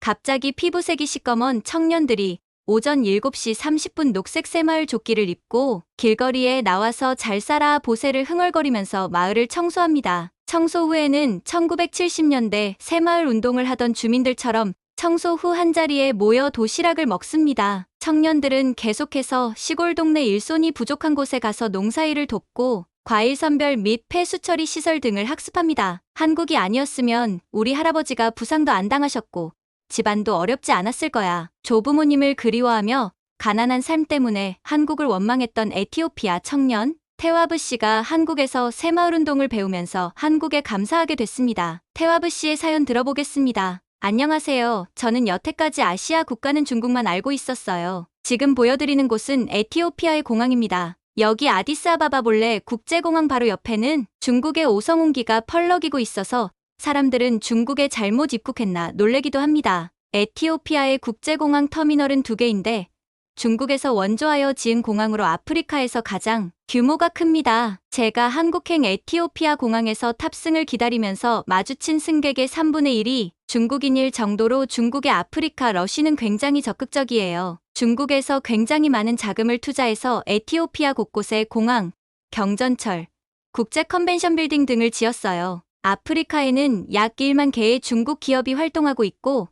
갑자기 피부색이 시꺼먼 청년들이 오전 7시 30분 녹색 새마을 조끼를 입고 길거리에 나와서 잘 살아 보세를 흥얼거리면서 마을을 청소합니다. 청소 후에는 1970년대 새마을 운동을 하던 주민들처럼 청소 후 한자리에 모여 도시락을 먹습니다. 청년들은 계속해서 시골 동네 일손이 부족한 곳에 가서 농사일을 돕고 과일 선별 및 폐수 처리 시설 등을 학습합니다. 한국이 아니었으면 우리 할아버지가 부상도 안 당하셨고 집안도 어렵지 않았을 거야. 조부모님을 그리워하며 가난한 삶 때문에 한국을 원망했던 에티오피아 청년 테와브 씨가 한국에서 새마을 운동을 배우면서 한국에 감사하게 됐습니다. 테와브 씨의 사연 들어보겠습니다. 안녕하세요. 저는 여태까지 아시아 국가는 중국만 알고 있었어요. 지금 보여드리는 곳은 에티오피아의 공항입니다. 여기 아디스아바바 볼레 국제공항 바로 옆에는 중국의 오성홍기가 펄럭이고 있어서 사람들은 중국에 잘못 입국했나 놀래기도 합니다. 에티오피아의 국제공항 터미널은 2개인데 중국에서 원조하여 지은 공항으로 아프리카에서 가장 규모가 큽니다. 제가 한국행 에티오피아 공항에서 탑승을 기다리면서 마주친 승객의 3분의 1이 중국인일 정도로 중국의 아프리카 러쉬는 굉장히 적극적이에요. 중국에서 굉장히 많은 자금을 투자해서 에티오피아 곳곳에 공항, 경전철, 국제 컨벤션 빌딩 등을 지었어요. 아프리카에는 약 1만 개의 중국 기업이 활동하고 있고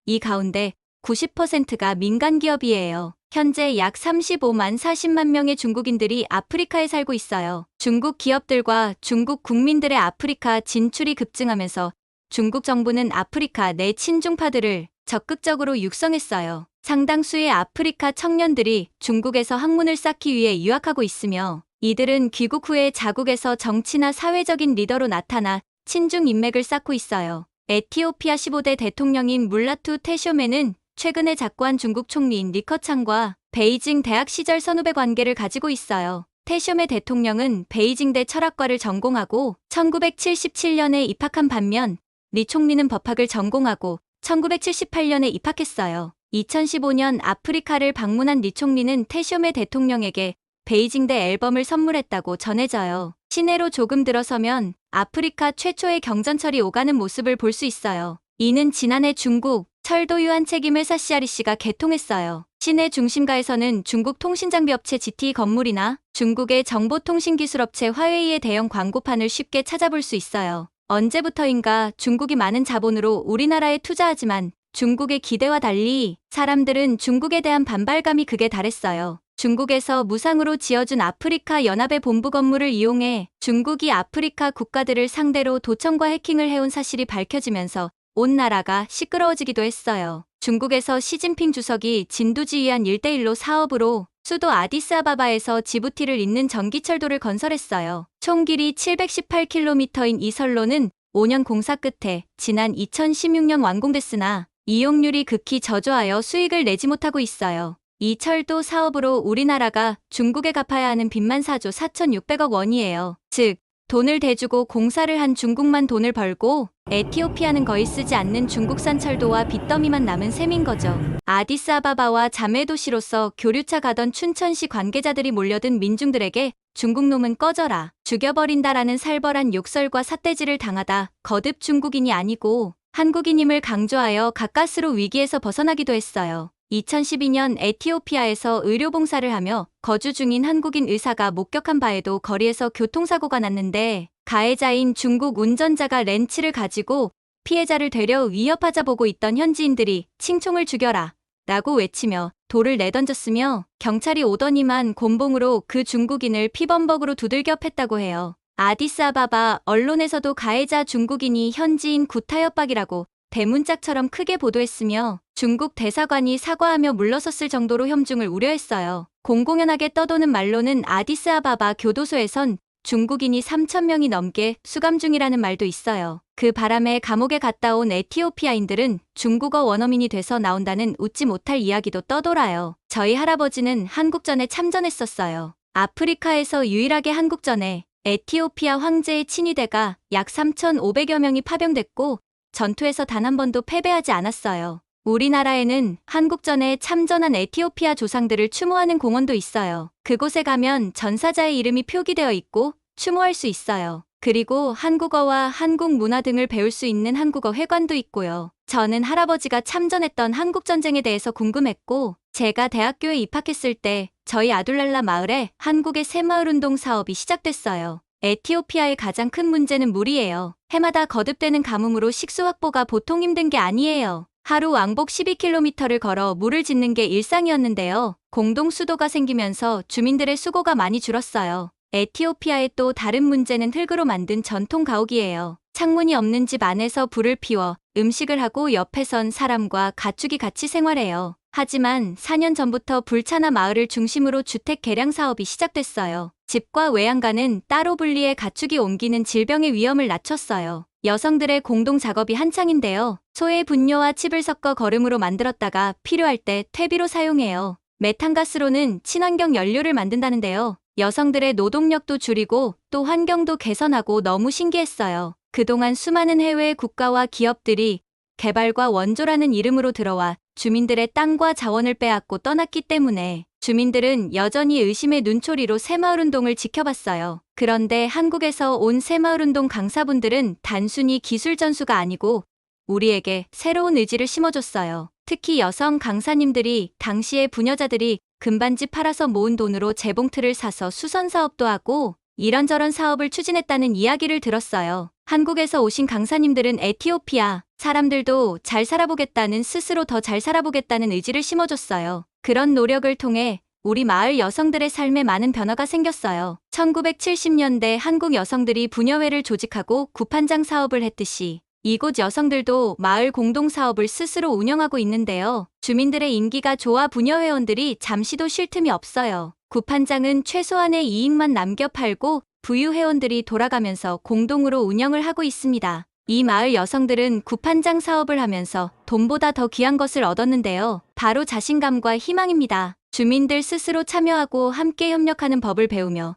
이 가운데 90%가 민간 기업이에요. 현재 약 35만 40만 명의 중국인들이 아프리카에 살고 있어요. 중국 기업들과 중국 국민들의 아프리카 진출이 급증하면서 중국 정부는 아프리카 내 친중파들을 적극적으로 육성했어요. 상당수의 아프리카 청년들이 중국에서 학문을 쌓기 위해 유학하고 있으며 이들은 귀국 후에 자국에서 정치나 사회적인 리더로 나타나 친중 인맥을 쌓고 있어요. 에티오피아 15대 대통령인 물라투 테쇼메는 최근에 작고한 중국 총리인 리커창과 베이징 대학 시절 선후배 관계를 가지고 있어요. 테쇼메 대통령은 베이징대 철학과를 전공하고 1977년에 입학한 반면 리 총리는 법학을 전공하고 1978년에 입학했어요. 2015년 아프리카를 방문한 리 총리는 테쇼메 대통령에게 베이징대 앨범을 선물했다고 전해져요. 시내로 조금 들어서면 아프리카 최초의 경전철이 오가는 모습을 볼 수 있어요. 이는 지난해 중국 철도 유한 책임회사 CREC가 개통했어요. 시내 중심가에서는 중국 통신장비업체 GT 건물이나 중국의 정보통신기술업체 화웨이의 대형 광고판을 쉽게 찾아볼 수 있어요. 언제부터인가 중국이 많은 자본으로 우리나라에 투자하지만 중국의 기대와 달리 사람들은 중국에 대한 반발감이 극에 달했어요. 중국에서 무상으로 지어준 아프리카 연합의 본부 건물을 이용해 중국이 아프리카 국가들을 상대로 도청과 해킹을 해온 사실이 밝혀지면서 온 나라가 시끄러워지기도 했어요. 중국에서 시진핑 주석이 진두지휘한 1대1로 사업으로 수도 아디스아바바에서 지부티를 잇는 전기철도를 건설했어요. 총 길이 718km인 이 선로는 5년 공사 끝에 지난 2016년 완공됐으나 이용률이 극히 저조하여 수익을 내지 못하고 있어요. 이 철도 사업으로 우리나라가 중국에 갚아야 하는 빚만 4조 4,600억 원이에요. 즉, 돈을 대주고 공사를 한 중국만 돈을 벌고 에티오피아는 거의 쓰지 않는 중국산 철도와 빚더미만 남은 셈인 거죠. 아디스아바바와 자매도시로서 교류차 가던 춘천시 관계자들이 몰려든 민중들에게 중국놈은 꺼져라, 죽여버린다라는 살벌한 욕설과 삿대질을 당하다 거듭 중국인이 아니고 한국인임을 강조하여 가까스로 위기에서 벗어나기도 했어요. 2012년 에티오피아에서 의료봉사를 하며 거주 중인 한국인 의사가 목격한 바에도 거리에서 교통사고가 났는데 가해자인 중국 운전자가 렌치를 가지고 피해자를 되려 위협하자 보고 있던 현지인들이 칭총을 죽여라 라고 외치며 돌을 내던졌으며 경찰이 오더니만 곤봉으로 그 중국인을 피범벅으로 두들겨 팼다고 해요. 아디스아바바 언론에서도 가해자 중국인이 현지인 구타협박이라고 대문짝처럼 크게 보도했으며 중국 대사관이 사과하며 물러섰을 정도로 혐중을 우려했어요. 공공연하게 떠도는 말로는 아디스아바바 교도소에선 중국인이 3,000명이 넘게 수감 중이라는 말도 있어요. 그 바람에 감옥에 갔다 온 에티오피아인들은 중국어 원어민이 돼서 나온다는 웃지 못할 이야기도 떠돌아요. 저희 할아버지는 한국전에 참전했었어요. 아프리카에서 유일하게 한국전에 에티오피아 황제의 친위대가 약 3,500여 명이 파병됐고 전투에서 단 한 번도 패배하지 않았어요. 우리나라에는 한국전에 참전한 에티오피아 조상들을 추모하는 공원도 있어요. 그곳에 가면 전사자의 이름이 표기되어 있고 추모할 수 있어요. 그리고 한국어와 한국 문화 등을 배울 수 있는 한국어 회관도 있고요. 저는 할아버지가 참전했던 한국전쟁에 대해서 궁금했고, 제가 대학교에 입학했을 때 저희 아둘랄라 마을에 한국의 새마을운동 사업이 시작됐어요. 에티오피아의 가장 큰 문제는 물이에요. 해마다 거듭되는 가뭄으로 식수 확보가 보통 힘든 게 아니에요. 하루 왕복 12km를 걸어 물을 짓는 게 일상이었는데요. 공동 수도가 생기면서 주민들의 수고가 많이 줄었어요. 에티오피아의 또 다른 문제는 흙으로 만든 전통 가옥이에요. 창문이 없는 집 안에서 불을 피워 음식을 하고 옆에 선 사람과 가축이 같이 생활해요. 하지만 4년 전부터 불차나 마을을 중심으로 주택 개량 사업이 시작됐어요. 집과 외양간은 따로 분리해 가축이 옮기는 질병의 위험을 낮췄어요. 여성들의 공동 작업이 한창인데요. 소의 분뇨와 칩을 섞어 거름으로 만들었다가 필요할 때 퇴비로 사용해요. 메탄가스로는 친환경 연료를 만든다는데요. 여성들의 노동력도 줄이고 또 환경도 개선하고 너무 신기했어요. 그동안 수많은 해외 국가와 기업들이 개발과 원조라는 이름으로 들어와 주민들의 땅과 자원을 빼앗고 떠났기 때문에 주민들은 여전히 의심의 눈초리로 새마을운동을 지켜봤어요. 그런데 한국에서 온 새마을운동 강사분들은 단순히 기술 전수가 아니고 우리에게 새로운 의지를 심어줬어요. 특히 여성 강사님들이 당시의 부녀자들이 금반지 팔아서 모은 돈으로 재봉틀을 사서 수선 사업도 하고 이런저런 사업을 추진했다는 이야기를 들었어요. 한국에서 오신 강사님들은 에티오피아 사람들도 잘 살아보겠다는 스스로 더 잘 살아보겠다는 의지를 심어줬어요. 그런 노력을 통해 우리 마을 여성들의 삶에 많은 변화가 생겼어요. 1970년대 한국 여성들이 부녀회를 조직하고 구판장 사업을 했듯이 이곳 여성들도 마을 공동사업을 스스로 운영하고 있는데요. 주민들의 인기가 좋아 부녀회원들이 잠시도 쉴 틈이 없어요. 구판장은 최소한의 이익만 남겨 팔고 부유회원들이 돌아가면서 공동으로 운영을 하고 있습니다. 이 마을 여성들은 구판장 사업을 하면서 돈보다 더 귀한 것을 얻었는데요. 바로 자신감과 희망입니다. 주민들 스스로 참여하고 함께 협력하는 법을 배우며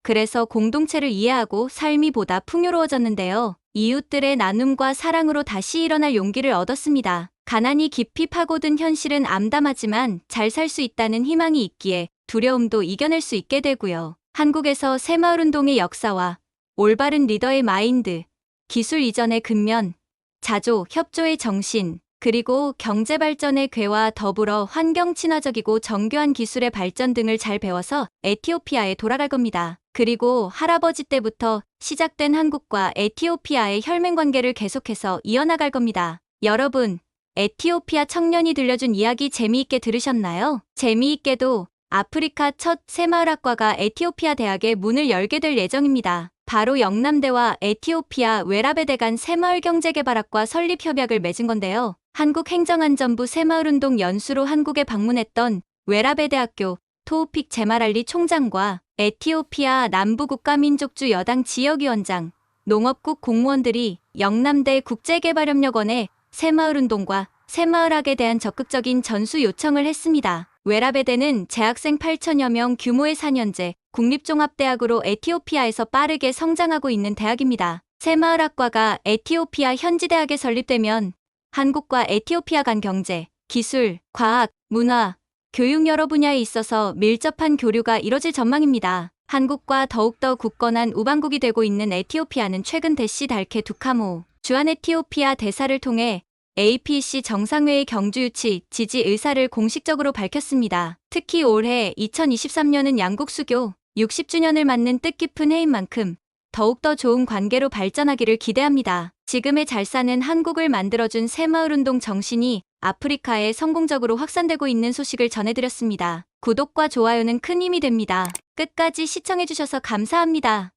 그래서 공동체를 이해하고 삶이 보다 풍요로워졌는데요. 이웃들의 나눔과 사랑으로 다시 일어날 용기를 얻었습니다. 가난이 깊이 파고든 현실은 암담하지만 잘 살 수 있다는 희망이 있기에 두려움도 이겨낼 수 있게 되고요. 한국에서 새마을운동의 역사와 올바른 리더의 마인드, 기술 이전의 근면, 자조, 협조의 정신, 그리고 경제발전의 궤와 더불어 환경 친화적이고 정교한 기술의 발전 등을 잘 배워서 에티오피아에 돌아갈 겁니다. 그리고 할아버지 때부터 시작된 한국과 에티오피아의 혈맹관계를 계속해서 이어나갈 겁니다. 여러분, 에티오피아 청년이 들려준 이야기 재미있게 들으셨나요? 재미있게도 아프리카 첫 새마을학과가 에티오피아 대학에 문을 열게 될 예정입니다. 바로 영남대와 에티오피아 웨라베대 간 새마을경제개발학과 설립 협약을 맺은 건데요. 한국행정안전부 새마을운동 연수로 한국에 방문했던 웨라베대학교 토우픽 제마랄리 총장과 에티오피아 남부국가민족주 여당 지역위원장, 농업국 공무원들이 영남대 국제개발협력원에 새마을운동과 새마을학에 대한 적극적인 전수 요청을 했습니다. 웨라베대는 재학생 8천여 명 규모의 4년제 국립종합대학으로 에티오피아에서 빠르게 성장하고 있는 대학입니다. 새마을학과가 에티오피아 현지대학에 설립되면 한국과 에티오피아 간 경제, 기술, 과학, 문화, 교육 여러 분야에 있어서 밀접한 교류가 이뤄질 전망입니다. 한국과 더욱더 굳건한 우방국이 되고 있는 에티오피아는 최근 대시 달케 두카모 주한 에티오피아 대사를 통해 APEC 정상회의 경주 유치 지지 의사를 공식적으로 밝혔습니다. 특히 올해 2023년은 양국 수교 60주년을 맞는 뜻깊은 해인 만큼 더욱더 좋은 관계로 발전하기를 기대합니다. 지금의 잘 사는 한국을 만들어준 새마을운동 정신이 아프리카에 성공적으로 확산되고 있는 소식을 전해드렸습니다. 구독과 좋아요는 큰 힘이 됩니다. 끝까지 시청해주셔서 감사합니다.